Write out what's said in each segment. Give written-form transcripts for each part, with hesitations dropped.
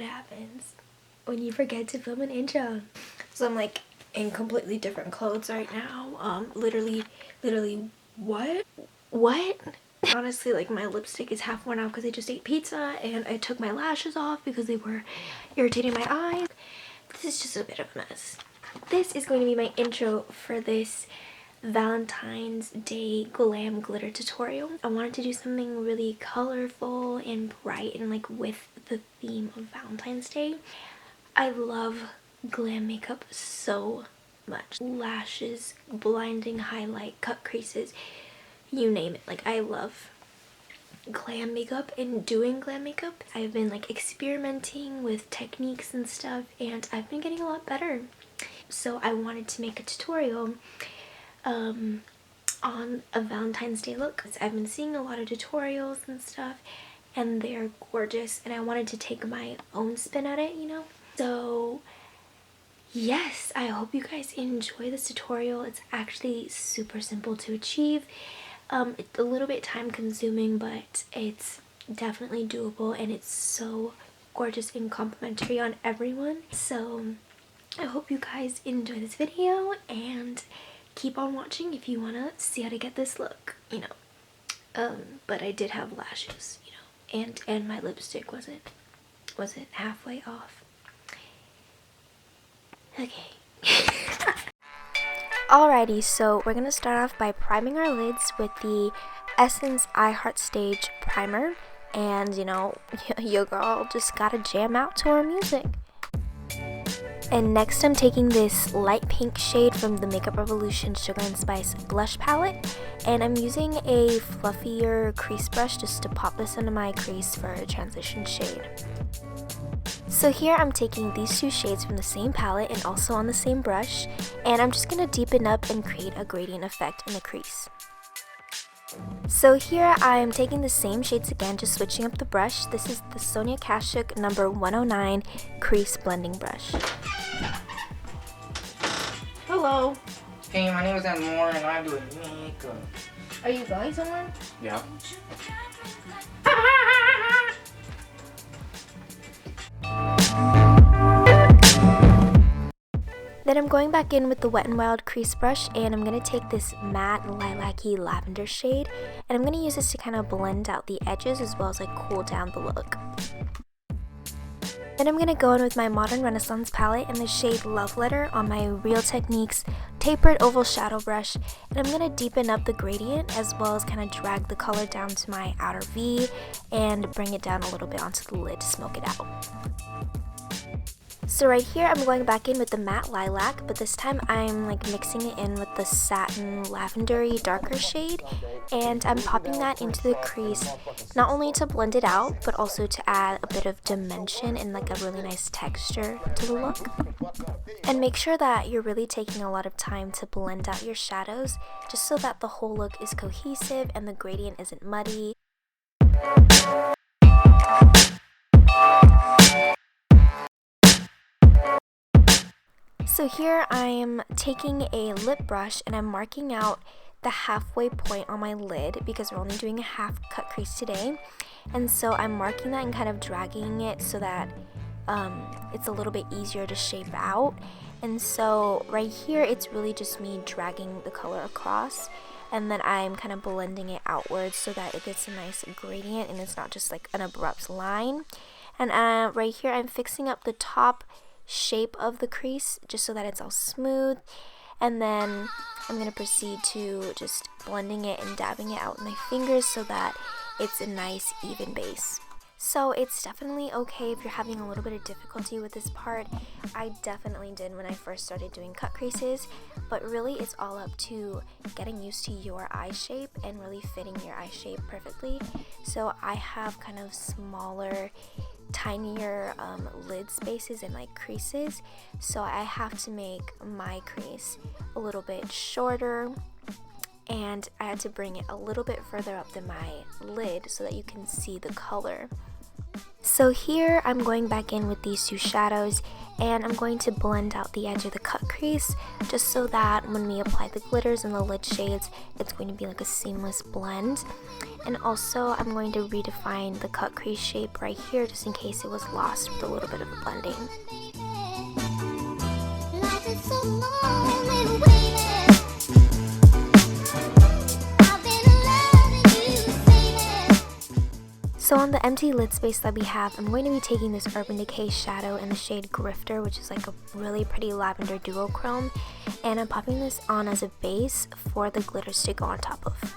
happens when you forget to film an intro. So I'm like in completely different clothes right now. Literally, what? Honestly, like my lipstick is half worn out because I just ate pizza, and I took my lashes off because they were irritating my eyes. This is just a bit of a mess. This is going to be my intro for this Valentine's Day glam glitter tutorial. I wanted to do something really colorful and bright and like with the theme of Valentine's Day. I love glam makeup so much. Lashes, blinding highlight, cut creases, you name it. Like, I love glam makeup and doing glam makeup. I've been like experimenting with techniques and stuff, and I've been getting a lot better. So I wanted to make a tutorial on a Valentine's Day look. I've been seeing a lot of tutorials and stuff, and they're gorgeous, and I wanted to take my own spin at it, you know? So yes, I hope you guys enjoy this tutorial. It's actually super simple to achieve. It's a little bit time consuming, but it's definitely doable, and it's so gorgeous and complimentary on everyone. So I hope you guys enjoy this video and keep on watching if you want to see how to get this look, you know. But I did have lashes, you know, and my lipstick wasn't halfway off. Okay. Alrighty, so we're gonna start off by priming our lids with the Essence I Heart Stage primer, and you know, your girl just gotta jam out to her music. And next I'm taking this light pink shade from the Makeup Revolution Sugar and Spice blush palette, and I'm using a fluffier crease brush just to pop this into my crease for a transition shade. So here I'm taking these two shades from the same palette and also on the same brush, and I'm just going to deepen up and create a gradient effect in the crease. So here I'm taking the same shades again, just switching up the brush. This is the Sonia Kashuk number 109 crease blending brush. Hello. Hey, my name is Anmore and I'm doing makeup. Are you going somewhere? Yeah. Then I'm going back in with the Wet n Wild crease brush, and I'm going to take this matte lilac-y lavender shade, and I'm going to use this to kind of blend out the edges as well as like cool down the look. Then I'm going to go in with my Modern Renaissance palette in the shade Love Letter on my Real Techniques tapered oval shadow brush, and I'm going to deepen up the gradient as well as kind of drag the color down to my outer V and bring it down a little bit onto the lid to smoke it out. So right here I'm going back in with the matte lilac, but this time I'm like mixing it in with the satin lavendery darker shade, and I'm popping that into the crease not only to blend it out but also to add a bit of dimension and like a really nice texture to the look. And make sure that you're really taking a lot of time to blend out your shadows just so that the whole look is cohesive and the gradient isn't muddy. So here I am taking a lip brush and I'm marking out the halfway point on my lid because we're only doing a half cut crease today. And so I'm marking that and kind of dragging it so that it's a little bit easier to shape out. And so right here it's really just me dragging the color across, and then I'm kind of blending it outwards so that it gets a nice gradient and it's not just like an abrupt line. And right here I'm fixing up the top shape of the crease just so that it's all smooth, and then I'm going to proceed to just blending it and dabbing it out with my fingers so that it's a nice even base. So it's definitely okay if you're having a little bit of difficulty with this part. I definitely did when I first started doing cut creases, but really it's all up to getting used to your eye shape and really fitting your eye shape perfectly. So I have kind of smaller, tinier lid spaces and like creases, so I have to make my crease a little bit shorter, and I had to bring it a little bit further up than my lid so that you can see the color. So here I'm going back in with these two shadows, and I'm going to blend out the edge of the cut crease just so that when we apply the glitters and the lid shades, it's going to be like a seamless blend. And also I'm going to redefine the cut crease shape right here just in case it was lost with a little bit of the blending. So on the empty lid space that we have, I'm going to be taking this Urban Decay shadow in the shade Grifter, which is like a really pretty lavender duochrome, and I'm popping this on as a base for the glitters to go on top of.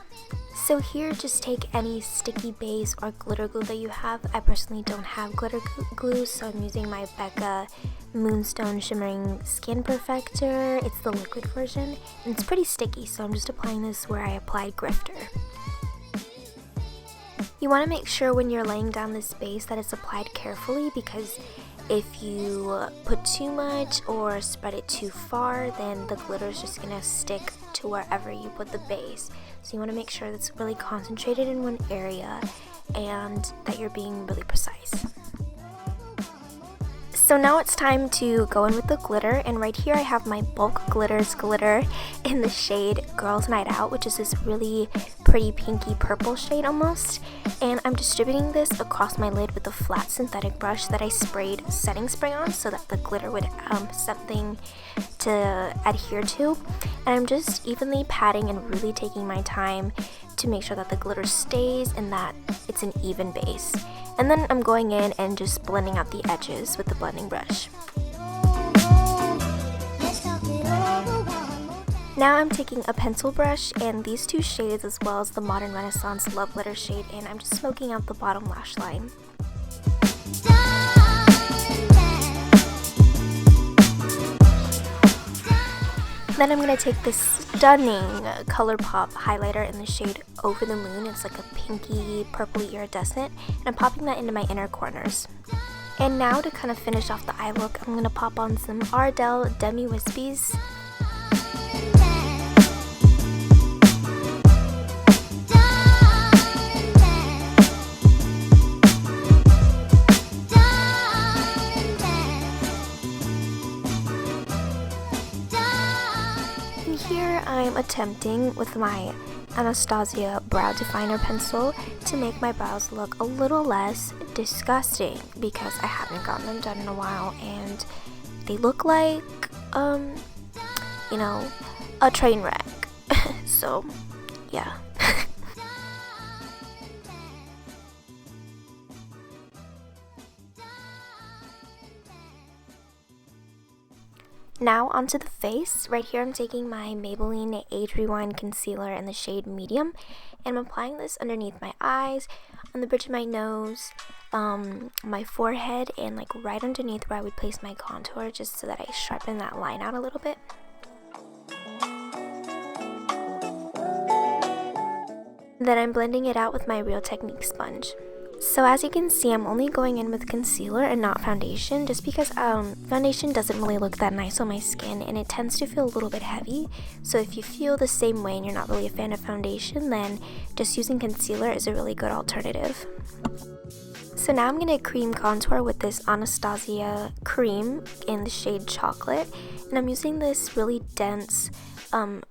So here, just take any sticky base or glitter glue that you have. I personally don't have glitter glue, so I'm using my Becca Moonstone Shimmering Skin Perfector. It's the liquid version, and it's pretty sticky, so I'm just applying this where I applied Grifter. You want to make sure when you're laying down this base that it's applied carefully, because if you put too much or spread it too far, then the glitter is just going to stick to wherever you put the base. So you want to make sure that's really concentrated in one area and that you're being really precise. So now it's time to go in with the glitter, and right here I have my Bulk Glitters glitter in the shade Girls Night Out, which is this really pretty pinky purple shade almost, and I'm distributing this across my lid with a flat synthetic brush that I sprayed setting spray on so that the glitter would have something to adhere to, and I'm just evenly patting and really taking my time to make sure that the glitter stays and that it's an even base. And then I'm going in and just blending out the edges with the blending brush. Now I'm taking a pencil brush and these two shades as well as the Modern Renaissance Love Letter shade, and I'm just smoking out the bottom lash line. Then I'm going to take this stunning ColourPop highlighter in the shade Over the Moon. It's like a pinky, purpley iridescent, and I'm popping that into my inner corners. And now to kind of finish off the eye look, I'm going to pop on some Ardell Demi Wispies. Here I'm attempting with my Anastasia brow definer pencil to make my brows look a little less disgusting, because I haven't gotten them done in a while and they look like, you know, a train wreck. So, yeah. Now onto the face. Right here I'm taking my Maybelline Age Rewind Concealer in the shade Medium, and I'm applying this underneath my eyes, on the bridge of my nose, my forehead, and like right underneath where I would place my contour, just so that I sharpen that line out a little bit. Then I'm blending it out with my Real Technique sponge. So as you can see, I'm only going in with concealer and not foundation, just because foundation doesn't really look that nice on my skin and it tends to feel a little bit heavy. So if you feel the same way and you're not really a fan of foundation, then just using concealer is a really good alternative. So now I'm going to cream contour with this Anastasia cream in the shade Chocolate, and I'm using this really dense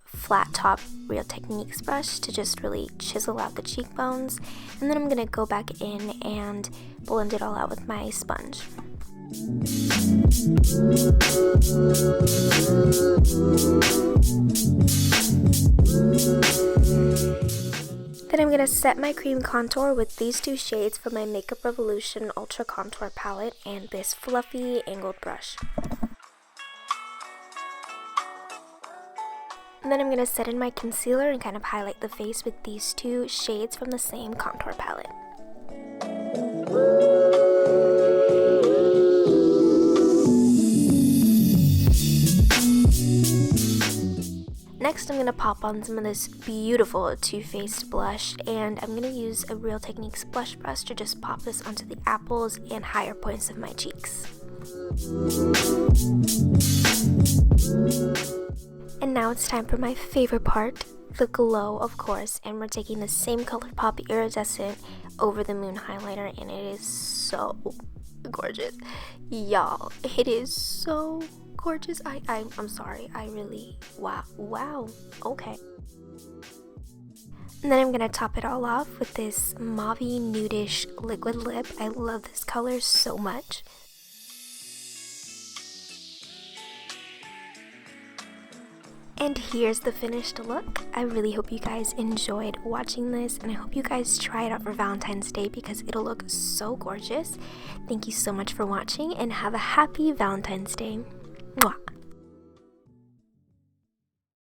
flat top Real Techniques brush to just really chisel out the cheekbones, and then I'm going to go back in and blend it all out with my sponge. Then I'm going to set my cream contour with these two shades from my Makeup Revolution Ultra Contour Palette and this fluffy angled brush. And then I'm going to set in my concealer and kind of highlight the face with these two shades from the same contour palette. Next, I'm going to pop on some of this beautiful Too Faced blush, and I'm going to use a Real Techniques blush brush to just pop this onto the apples and higher points of my cheeks. And now it's time for my favorite part, the glow, of course, and we're taking the same ColourPop iridescent Over the Moon highlighter, and it is so gorgeous. Y'all, it is so gorgeous. I'm sorry. I really, wow. Okay. And then I'm gonna top it all off with this mauvey nudish liquid lip. I love this color so much. And here's the finished look. I really hope you guys enjoyed watching this, and I hope you guys try it out for Valentine's Day because it'll look so gorgeous. Thank you so much for watching, and have a happy Valentine's Day. Mwah.